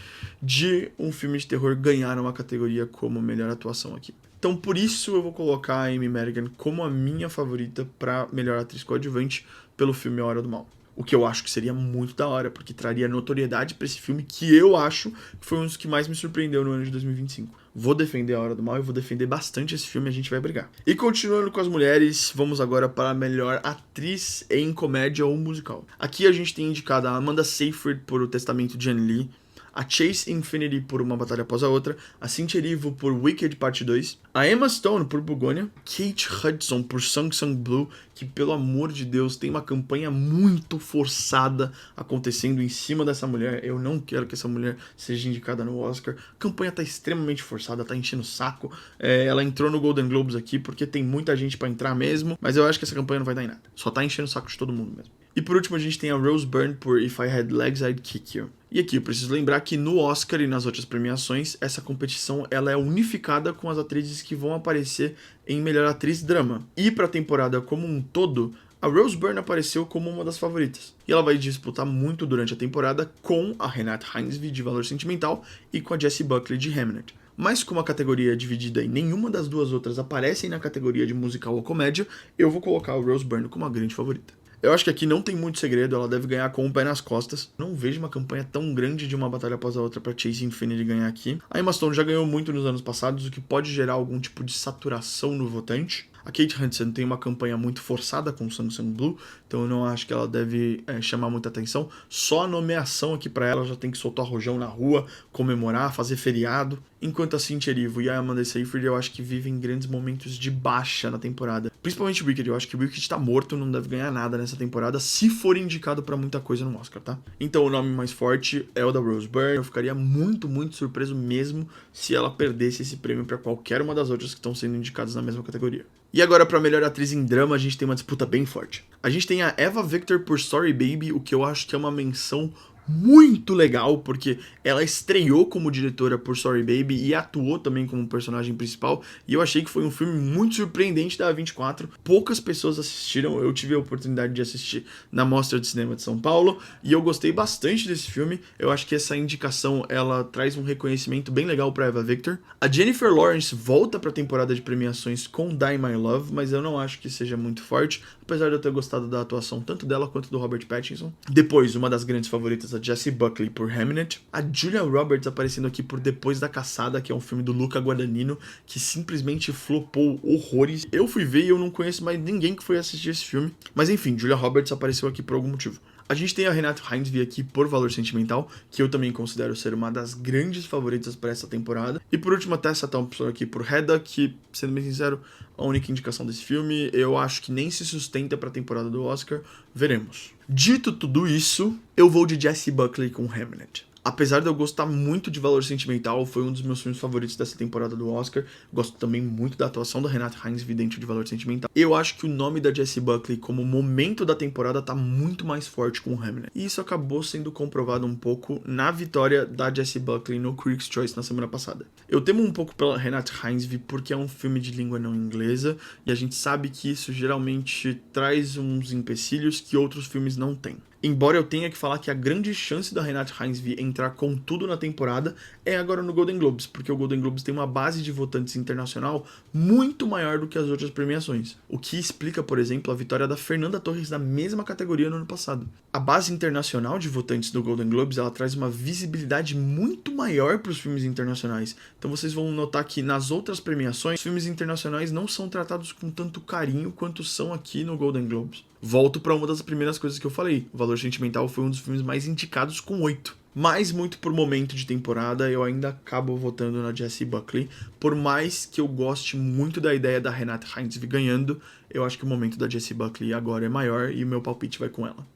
de um filme de terror ganhar uma categoria como melhor atuação aqui. Então, por isso, eu vou colocar a Amy Madigan como a minha favorita para melhor atriz coadjuvante pelo filme A Hora do Mal. O que eu acho que seria muito da hora, porque traria notoriedade para esse filme que eu acho que foi um dos que mais me surpreendeu no ano de 2025. Vou defender A Hora do Mal e vou defender bastante esse filme, a gente vai brigar. E continuando com as mulheres, vamos agora para a melhor atriz em comédia ou musical. Aqui a gente tem indicado a Amanda Seyfried por O Testamento de Anne Lee, a Chase Infinity por Uma Batalha Após a Outra, a Cynthia Erivo por Wicked Parte 2, a Emma Stone por Bugonia, Kate Hudson por Sung Sung Blue, que pelo amor de Deus tem uma campanha muito forçada acontecendo em cima dessa mulher. Eu não quero que essa mulher seja indicada no Oscar. A campanha tá extremamente forçada, tá enchendo o saco. Ela entrou no Golden Globes aqui porque tem muita gente pra entrar mesmo, mas eu acho que essa campanha não vai dar em nada. Só tá enchendo o saco de todo mundo mesmo. E por último a gente tem a Rose Byrne por If I Had Legs I'd Kick You. E aqui eu preciso lembrar que no Oscar e nas outras premiações, essa competição ela é unificada com as atrizes que vão aparecer em Melhor Atriz Drama. E para a temporada como um todo, a Rose Byrne apareceu como uma das favoritas. E ela vai disputar muito durante a temporada com a Renate Reinsve de Valor Sentimental e com a Jessie Buckley de Hamnet. Mas como a categoria é dividida e nenhuma das duas outras aparecem na categoria de musical ou comédia, eu vou colocar a Rose Byrne como a grande favorita. Eu acho que aqui não tem muito segredo, ela deve ganhar com o pé nas costas. Não vejo uma campanha tão grande de Uma Batalha Após a Outra pra Chase Infinity ganhar aqui. A Emma Stone já ganhou muito nos anos passados, o que pode gerar algum tipo de saturação no votante. A Kate Hudson tem uma campanha muito forçada com Sung Sung Blue, então eu não acho que ela deve chamar muita atenção. Só a nomeação aqui pra ela já tem que soltar rojão na rua, comemorar, fazer feriado. Enquanto a Cynthia Erivo e a Amanda Seyfried eu acho que vivem grandes momentos de baixa na temporada. Principalmente o Wicked, eu acho que o Wicked tá morto, não deve ganhar nada nessa temporada, se for indicado pra muita coisa no Oscar, tá? Então o nome mais forte é o da Rose Byrne. Eu ficaria muito, muito surpreso mesmo se ela perdesse esse prêmio pra qualquer uma das outras que estão sendo indicadas na mesma categoria. E agora, pra melhor atriz em drama, a gente tem uma disputa bem forte. A gente tem a Eva Victor por Sorry Baby, o que eu acho que é uma menção muito legal, porque ela estreou como diretora por Sorry Baby e atuou também como personagem principal, e eu achei que foi um filme muito surpreendente da A24. Poucas pessoas assistiram, eu tive a oportunidade de assistir na Mostra de Cinema de São Paulo, e eu gostei bastante desse filme. Eu acho que essa indicação, ela traz um reconhecimento bem legal pra Eva Victor. A Jennifer Lawrence volta pra temporada de premiações com Die My Love, mas eu não acho que seja muito forte, apesar de eu ter gostado da atuação tanto dela quanto do Robert Pattinson. Depois, uma das grandes favoritas, a Jessie Buckley por Hamnet. A Julia Roberts aparecendo aqui por Depois da Caçada, que é um filme do Luca Guadagnino, que simplesmente flopou horrores. Eu fui ver e eu não conheço mais ninguém que foi assistir esse filme. Mas enfim, Julia Roberts apareceu aqui por algum motivo. A gente tem a Renate Reinsve aqui por Valor Sentimental, que eu também considero ser uma das grandes favoritas para essa temporada. E por último, a Tessa Thompson aqui por Hedda, que, sendo bem sincero, a única indicação desse filme, eu acho que nem se sustenta para a temporada do Oscar. Veremos. Dito tudo isso, eu vou de Jessie Buckley com Hamnet. Apesar de eu gostar muito de Valor Sentimental, foi um dos meus filmes favoritos dessa temporada do Oscar. Gosto também muito da atuação da Renate Reinsve dentro de Valor Sentimental. Eu acho que o nome da Jessie Buckley como momento da temporada tá muito mais forte com o Hamnet. E isso acabou sendo comprovado um pouco na vitória da Jessie Buckley no Critics' Choice na semana passada. Eu temo um pouco pela Renate Reinsve porque é um filme de língua não inglesa, e a gente sabe que isso geralmente traz uns empecilhos que outros filmes não têm. Embora eu tenha que falar que a grande chance da Renate Reinsve entrar com tudo na temporada é agora no Golden Globes, porque o Golden Globes tem uma base de votantes internacional muito maior do que as outras premiações, o que explica, por exemplo, a vitória da Fernanda Torres na mesma categoria no ano passado. A base internacional de votantes do Golden Globes, ela traz uma visibilidade muito maior para os filmes internacionais. Então vocês vão notar que nas outras premiações, os filmes internacionais não são tratados com tanto carinho quanto são aqui no Golden Globes. Volto para uma das primeiras coisas que eu falei. O Valor Sentimental foi um dos filmes mais indicados com 8. Mas muito por momento de temporada, eu ainda acabo votando na Jessie Buckley. Por mais que eu goste muito da ideia da Renate Reinsve ganhando, eu acho que o momento da Jessie Buckley agora é maior e o meu palpite vai com ela.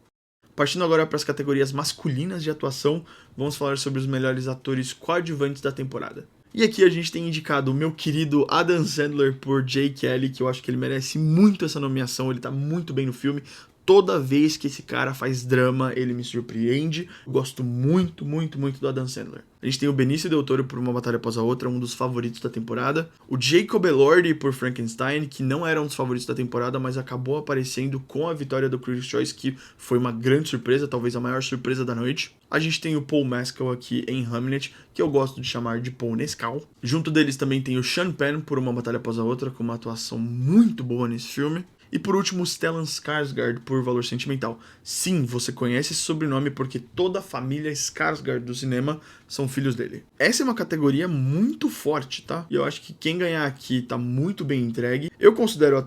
Partindo agora para as categorias masculinas de atuação, vamos falar sobre os melhores atores coadjuvantes da temporada. E aqui a gente tem indicado o meu querido Adam Sandler por Jay Kelly, que eu acho que ele merece muito essa nomeação, ele tá muito bem no filme. Toda vez que esse cara faz drama, ele me surpreende. Eu gosto muito, muito, muito do Adam Sandler. A gente tem o Benício Del Toro por Uma Batalha Após a Outra, um dos favoritos da temporada. O Jacob Elordi por Frankenstein, que não era um dos favoritos da temporada, mas acabou aparecendo com a vitória do Critics' Choice, que foi uma grande surpresa, talvez a maior surpresa da noite. A gente tem o Paul Mescal aqui em Hamnet, que eu gosto de chamar de Paul Mescal. Junto deles também tem o Sean Penn por Uma Batalha Após a Outra, com uma atuação muito boa nesse filme. E por último, Stellan Skarsgård por Valor Sentimental. Sim, você conhece esse sobrenome porque toda a família Skarsgård do cinema são filhos dele. Essa é uma categoria muito forte, tá? E eu acho que quem ganhar aqui tá muito bem entregue. Eu considero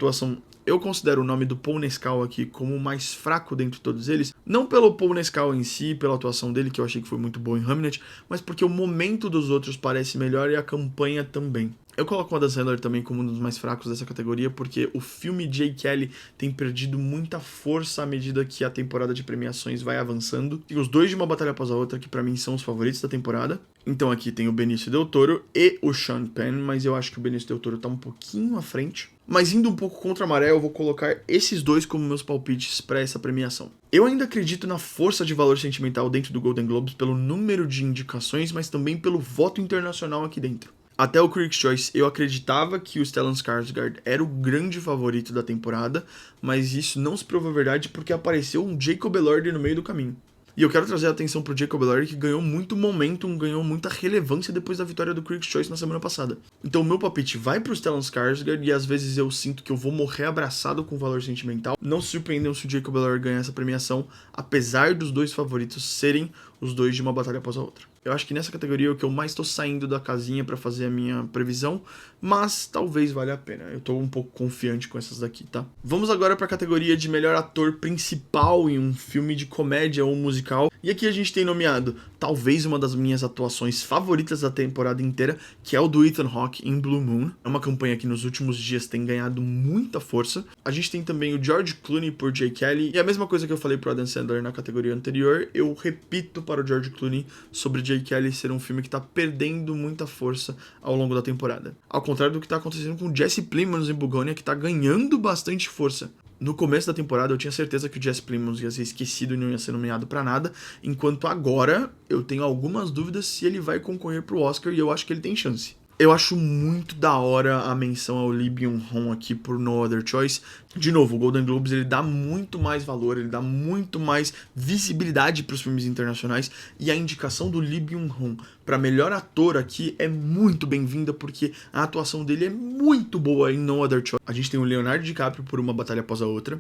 o nome do Paul Mescal aqui como o mais fraco dentre todos eles, não pelo Paul Mescal em si, pela atuação dele, que eu achei que foi muito boa em Hamnet, mas porque o momento dos outros parece melhor e a campanha também. Eu coloco o Adam Sandler também como um dos mais fracos dessa categoria, porque o filme Jay Kelly tem perdido muita força à medida que a temporada de premiações vai avançando. Tem os dois de Uma Batalha Após a Outra, que pra mim são os favoritos da temporada. Então aqui tem o Benício Del Toro e o Sean Penn, mas eu acho que o Benício Del Toro tá um pouquinho à frente. Mas indo um pouco contra a maré, eu vou colocar esses dois como meus palpites para essa premiação. Eu ainda acredito na força de Valor Sentimental dentro do Golden Globes pelo número de indicações, mas também pelo voto internacional aqui dentro. Até o Critics' Choice, eu acreditava que o Stellan Skarsgård era o grande favorito da temporada, mas isso não se provou verdade porque apareceu um Jacob Elordi no meio do caminho. E eu quero trazer a atenção pro Jacob Elordi, que ganhou muito momentum, ganhou muita relevância depois da vitória do Critics' Choice na semana passada. Então o meu palpite vai pro Stellan Skarsgård, e às vezes eu sinto que eu vou morrer abraçado com o Valor Sentimental. Não se surpreendam se o Jacob Elordi ganhar essa premiação, apesar dos dois favoritos serem os dois de Uma Batalha Após a Outra. Eu acho que nessa categoria é o que eu mais tô saindo da casinha pra fazer a minha previsão, mas talvez valha a pena. Eu tô um pouco confiante com essas daqui, tá? Vamos agora pra categoria de melhor ator principal em um filme de comédia ou musical. E aqui a gente tem nomeado talvez uma das minhas atuações favoritas da temporada inteira, que é o do Ethan Hawke em Blue Moon. É uma campanha que nos últimos dias tem ganhado muita força. A gente tem também o George Clooney por Jay Kelly. E a mesma coisa que eu falei pro Adam Sandler na categoria anterior, eu repito para o George Clooney sobre Jay Kelly ser um filme que tá perdendo muita força ao longo da temporada. Ao contrário do que tá acontecendo com Jesse Plemons em Bugonia, que tá ganhando bastante força. No começo da temporada eu tinha certeza que o Jesse Plemons ia ser esquecido e não ia ser nomeado pra nada, enquanto agora eu tenho algumas dúvidas se ele vai concorrer pro Oscar e eu acho que ele tem chance. Eu acho muito da hora a menção ao Lee Byung-hun aqui por No Other Choice. De novo, o Golden Globes ele dá muito mais valor, ele dá muito mais visibilidade para os filmes internacionais e a indicação do Lee Byung-hun para melhor ator aqui é muito bem-vinda porque a atuação dele é muito boa em No Other Choice. A gente tem o Leonardo DiCaprio por Uma Batalha Após a Outra.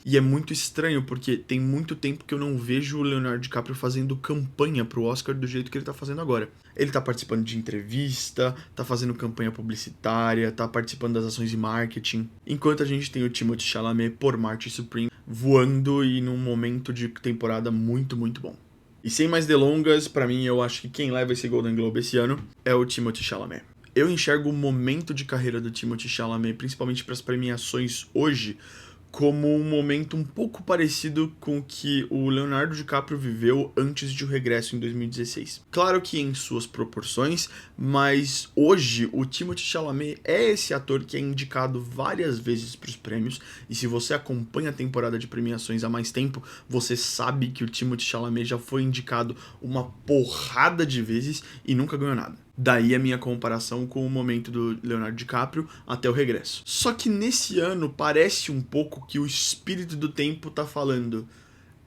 E é muito estranho, porque tem muito tempo que eu não vejo o Leonardo DiCaprio fazendo campanha pro Oscar do jeito que ele tá fazendo agora. Ele tá participando de entrevista, tá fazendo campanha publicitária, tá participando das ações de marketing. Enquanto a gente tem o Timothée Chalamet por Marty Supreme voando e num momento de temporada muito, muito bom. E sem mais delongas, pra mim eu acho que quem leva esse Golden Globe esse ano é o Timothée Chalamet. Eu enxergo o momento de carreira do Timothée Chalamet, principalmente para as premiações hoje, como um momento um pouco parecido com o que o Leonardo DiCaprio viveu antes de O Regresso em 2016. Claro que em suas proporções, mas hoje o Timothée Chalamet é esse ator que é indicado várias vezes para os prêmios, e se você acompanha a temporada de premiações há mais tempo, você sabe que o Timothée Chalamet já foi indicado uma porrada de vezes e nunca ganhou nada. Daí a minha comparação com o momento do Leonardo DiCaprio até O Regresso. Só que nesse ano parece um pouco que o espírito do tempo tá falando: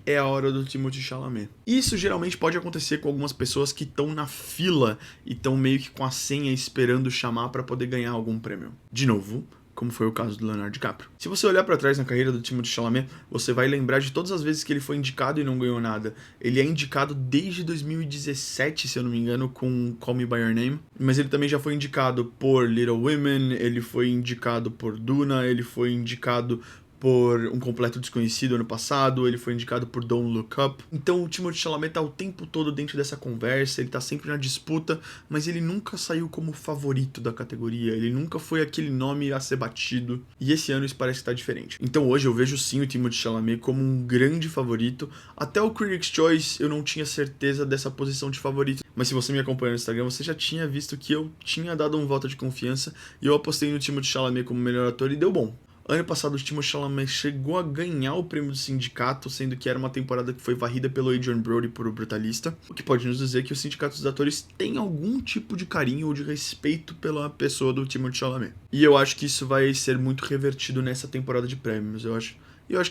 é a hora do Timothée Chalamet. Isso geralmente pode acontecer com algumas pessoas que estão na fila e estão meio que com a senha esperando chamar para poder ganhar algum prêmio. De novo, como foi o caso do Leonardo DiCaprio. Se você olhar para trás na carreira do Timothée Chalamet, você vai lembrar de todas as vezes que ele foi indicado e não ganhou nada. Ele é indicado desde 2017, se eu não me engano, com Call Me By Your Name, mas ele também já foi indicado por Little Women, ele foi indicado por Duna, ele foi indicado por Um Completo Desconhecido ano passado, ele foi indicado por Don't Look Up. Então o Timothée Chalamet tá o tempo todo dentro dessa conversa, ele tá sempre na disputa, mas ele nunca saiu como favorito da categoria, ele nunca foi aquele nome a ser batido, e esse ano isso parece que tá diferente. Então hoje eu vejo sim o Timothée Chalamet como um grande favorito. Até o Critics' Choice eu não tinha certeza dessa posição de favorito, mas se você me acompanha no Instagram, você já tinha visto que eu tinha dado um voto de confiança e eu apostei no Timothée Chalamet como melhor ator e deu bom. Ano passado, o Timothée Chalamet chegou a ganhar o prêmio do sindicato, sendo que era uma temporada que foi varrida pelo Adrien Brody por O Brutalista, o que pode nos dizer que os sindicatos dos atores têm algum tipo de carinho ou de respeito pela pessoa do Timothée Chalamet. E eu acho que isso vai ser muito revertido nessa temporada de prêmios, eu acho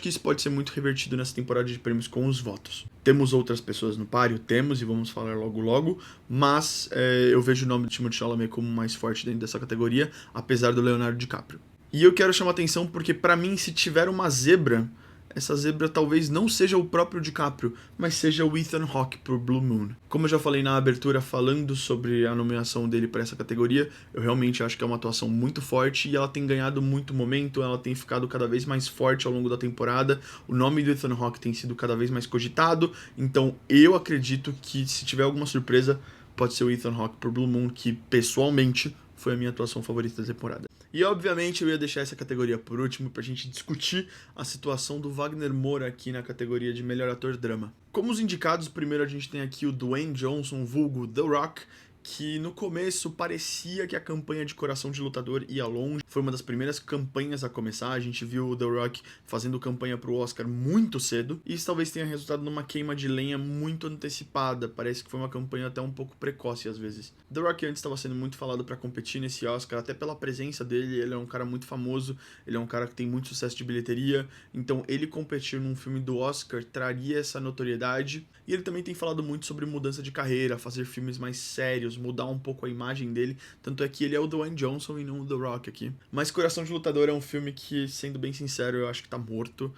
que isso pode ser muito revertido nessa temporada de prêmios com os votos. Temos outras pessoas no páreo? Temos, e vamos falar logo logo, mas eu vejo o nome do Timothée Chalamet como mais forte dentro dessa categoria, apesar do Leonardo DiCaprio. E eu quero chamar atenção porque, pra mim, se tiver uma zebra, essa zebra talvez não seja o próprio DiCaprio, mas seja o Ethan Hawke por Blue Moon. Como eu já falei na abertura falando sobre a nomeação dele para essa categoria, eu realmente acho que é uma atuação muito forte e ela tem ganhado muito momento, ela tem ficado cada vez mais forte ao longo da temporada, o nome do Ethan Hawke tem sido cada vez mais cogitado, então eu acredito que se tiver alguma surpresa, pode ser o Ethan Hawke por Blue Moon, que pessoalmente foi a minha atuação favorita da temporada. E obviamente eu ia deixar essa categoria por último pra gente discutir a situação do Wagner Moura aqui na categoria de melhor ator drama. Como os indicados, primeiro a gente tem aqui o Dwayne Johnson, vulgo The Rock, que no começo parecia que a campanha de Coração de Lutador ia longe. Foi uma das primeiras campanhas a começar. A gente viu o The Rock fazendo campanha pro Oscar muito cedo. E isso talvez tenha resultado numa queima de lenha muito antecipada. Parece que foi uma campanha até um pouco precoce às vezes. The Rock antes estava sendo muito falado para competir nesse Oscar, até pela presença dele. Ele é um cara muito famoso, ele é um cara que tem muito sucesso de bilheteria. Então ele competir num filme do Oscar traria essa notoriedade. E ele também tem falado muito sobre mudança de carreira, fazer filmes mais sérios, mudar um pouco a imagem dele, tanto é que ele é o Dwayne Johnson e não o The Rock aqui. Mas Coração de Lutador é um filme que, sendo bem sincero, eu acho que tá morto.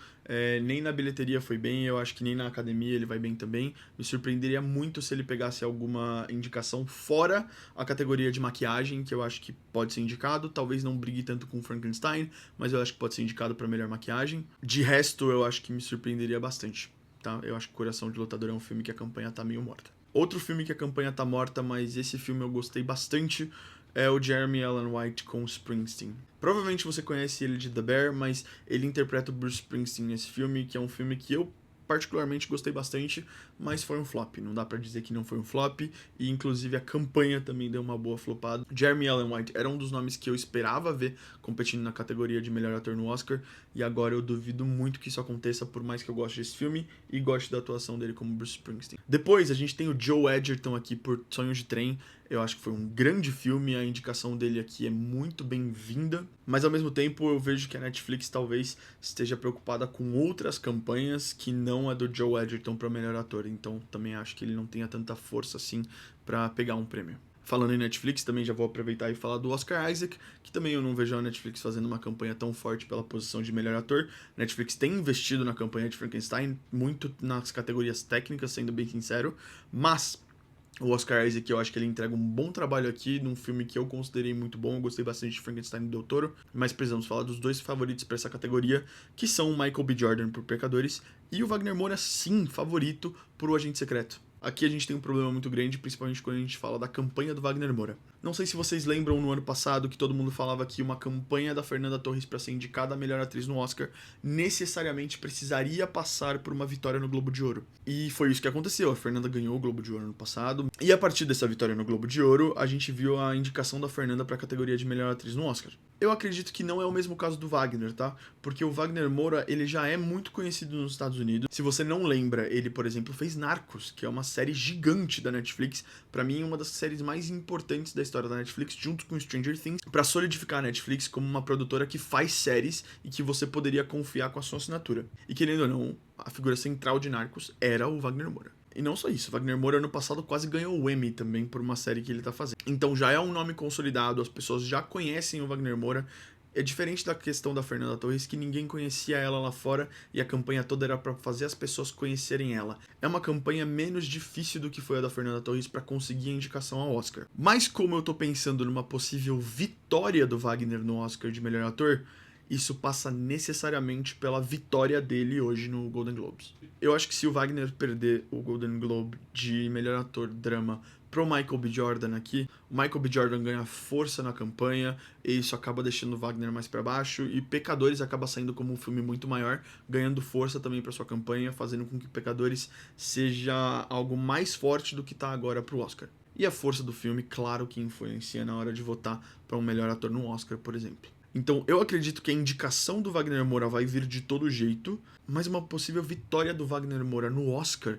Nem na bilheteria foi bem, eu acho que nem na academia ele vai bem também. Me surpreenderia muito se ele pegasse alguma indicação fora a categoria de maquiagem, que eu acho que pode ser indicado. Talvez não brigue tanto com Frankenstein, mas eu acho que pode ser indicado para melhor maquiagem. De resto, eu acho que me surpreenderia bastante. Tá? Eu acho que Coração de Lutador é um filme que a campanha tá meio morta. Outro filme que a campanha tá morta, mas esse filme eu gostei bastante, é o Jeremy Allen White com Springsteen. Provavelmente você conhece ele de The Bear, mas ele interpreta o Bruce Springsteen nesse filme, que é um filme que eu particularmente gostei bastante, mas foi um flop. Não dá pra dizer que não foi um flop, e inclusive a campanha também deu uma boa flopada. Jeremy Allen White era um dos nomes que eu esperava ver competindo na categoria de melhor ator no Oscar, e agora eu duvido muito que isso aconteça, por mais que eu goste desse filme e goste da atuação dele como Bruce Springsteen. Depois a gente tem o Joe Edgerton aqui por Sonhos de Trem. Eu acho que foi um grande filme, a indicação dele aqui é muito bem-vinda, mas ao mesmo tempo eu vejo que a Netflix talvez esteja preocupada com outras campanhas que não a do Joe Edgerton para melhor ator, então também acho que ele não tenha tanta força assim para pegar um prêmio. Falando em Netflix, também já vou aproveitar e falar do Oscar Isaac, que também eu não vejo a Netflix fazendo uma campanha tão forte pela posição de melhor ator. A Netflix tem investido na campanha de Frankenstein, muito nas categorias técnicas, sendo bem sincero, mas o Oscar Isaac, eu acho que ele entrega um bom trabalho aqui, num filme que eu considerei muito bom, eu gostei bastante de Frankenstein do Del Toro, mas precisamos falar dos dois favoritos para essa categoria, que são o Michael B. Jordan por Pecadores e o Wagner Moura, sim, favorito por O Agente Secreto. Aqui a gente tem um problema muito grande, principalmente quando a gente fala da campanha do Wagner Moura. Não sei se vocês lembram no ano passado que todo mundo falava que uma campanha da Fernanda Torres para ser indicada a melhor atriz no Oscar necessariamente precisaria passar por uma vitória no Globo de Ouro. E foi isso que aconteceu, a Fernanda ganhou o Globo de Ouro no passado. E a partir dessa vitória no Globo de Ouro, a gente viu a indicação da Fernanda para a categoria de melhor atriz no Oscar. Eu acredito que não é o mesmo caso do Wagner, tá? Porque o Wagner Moura, ele já é muito conhecido nos Estados Unidos. Se você não lembra, ele, por exemplo, fez Narcos, que é uma série gigante da Netflix. Pra mim, uma das séries mais importantes da história da Netflix, junto com Stranger Things, pra solidificar a Netflix como uma produtora que faz séries e que você poderia confiar com a sua assinatura. E querendo ou não, a figura central de Narcos era o Wagner Moura. E não só isso, Wagner Moura ano passado quase ganhou o Emmy também por uma série que ele tá fazendo. Então já é um nome consolidado, as pessoas já conhecem o Wagner Moura. É diferente da questão da Fernanda Torres, que ninguém conhecia ela lá fora e a campanha toda era pra fazer as pessoas conhecerem ela. É uma campanha menos difícil do que foi a da Fernanda Torres pra conseguir a indicação ao Oscar. Mas como eu tô pensando numa possível vitória do Wagner no Oscar de melhor ator, isso passa necessariamente pela vitória dele hoje no Golden Globes. Eu acho que se o Wagner perder o Golden Globe de melhor ator drama pro Michael B. Jordan aqui, o Michael B. Jordan ganha força na campanha, e isso acaba deixando o Wagner mais pra baixo, e Pecadores acaba saindo como um filme muito maior, ganhando força também pra sua campanha, fazendo com que Pecadores seja algo mais forte do que tá agora pro Oscar. E a força do filme, claro que influencia na hora de votar para um melhor ator no Oscar, por exemplo. Então, eu acredito que a indicação do Wagner Moura vai vir de todo jeito, mas uma possível vitória do Wagner Moura no Oscar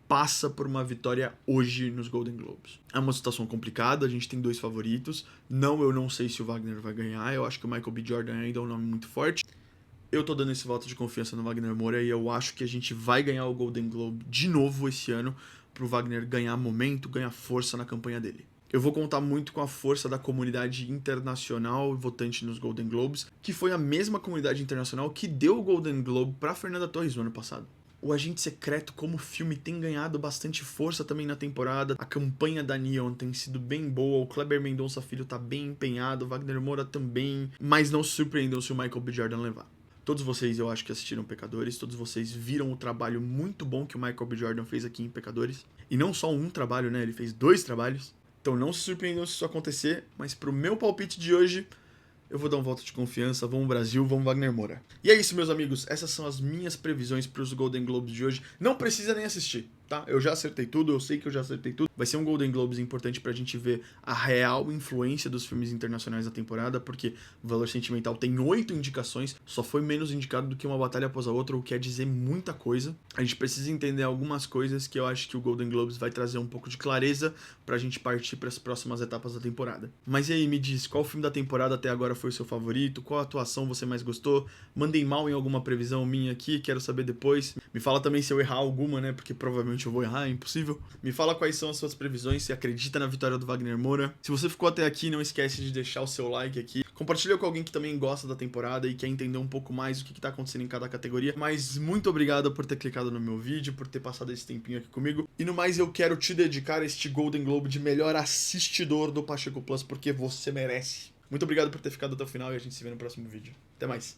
passa por uma vitória hoje nos Golden Globes. É uma situação complicada, a gente tem dois favoritos. Eu não sei se o Wagner vai ganhar, eu acho que o Michael B. Jordan ainda é um nome muito forte. Eu tô dando esse voto de confiança no Wagner Moura e eu acho que a gente vai ganhar o Golden Globe de novo esse ano, pro Wagner ganhar momento, ganhar força na campanha dele. Eu vou contar muito com a força da comunidade internacional votante nos Golden Globes, que foi a mesma comunidade internacional que deu o Golden Globe pra Fernanda Torres no ano passado. O Agente Secreto como filme tem ganhado bastante força também na temporada, a campanha da Neon tem sido bem boa, o Kleber Mendonça Filho tá bem empenhado, o Wagner Moura também, mas não se surpreendam se o Michael B. Jordan levar. Todos vocês, eu acho que assistiram Pecadores, todos vocês viram o trabalho muito bom que o Michael B. Jordan fez aqui em Pecadores. E não só um trabalho, né? Ele fez 2 trabalhos. Então não se surpreendam se isso acontecer, mas pro meu palpite de hoje, eu vou dar um voto de confiança, vamos Brasil, vamos Wagner Moura. E é isso, meus amigos, essas são as minhas previsões pros Golden Globes de hoje. Não precisa nem assistir, tá? Eu já acertei tudo, eu sei que eu já acertei tudo. Vai ser um Golden Globes importante pra gente ver a real influência dos filmes internacionais da temporada, porque o Valor Sentimental tem 8 indicações, só foi menos indicado do que Uma Batalha Após a Outra, o que quer dizer muita coisa. A gente precisa entender algumas coisas que eu acho que o Golden Globes vai trazer um pouco de clareza pra gente partir pras próximas etapas da temporada. Mas e aí, me diz, qual filme da temporada até agora foi o seu favorito? Qual atuação você mais gostou? Mandei mal em alguma previsão minha aqui, quero saber depois. Me fala também se eu errar alguma, né, porque provavelmente eu vou errar, é impossível. Me fala quais são as suas previsões, se acredita na vitória do Wagner Moura. Se você ficou até aqui, não esquece de deixar o seu like aqui. Compartilha com alguém que também gosta da temporada e quer entender um pouco mais o que tá acontecendo em cada categoria. Mas muito obrigado por ter clicado no meu vídeo, por ter passado esse tempinho aqui comigo. E no mais, eu quero te dedicar este Golden Globe de melhor assistidor do Pacheco Plus, porque você merece. Muito obrigado por ter ficado até o final e a gente se vê no próximo vídeo. Até mais.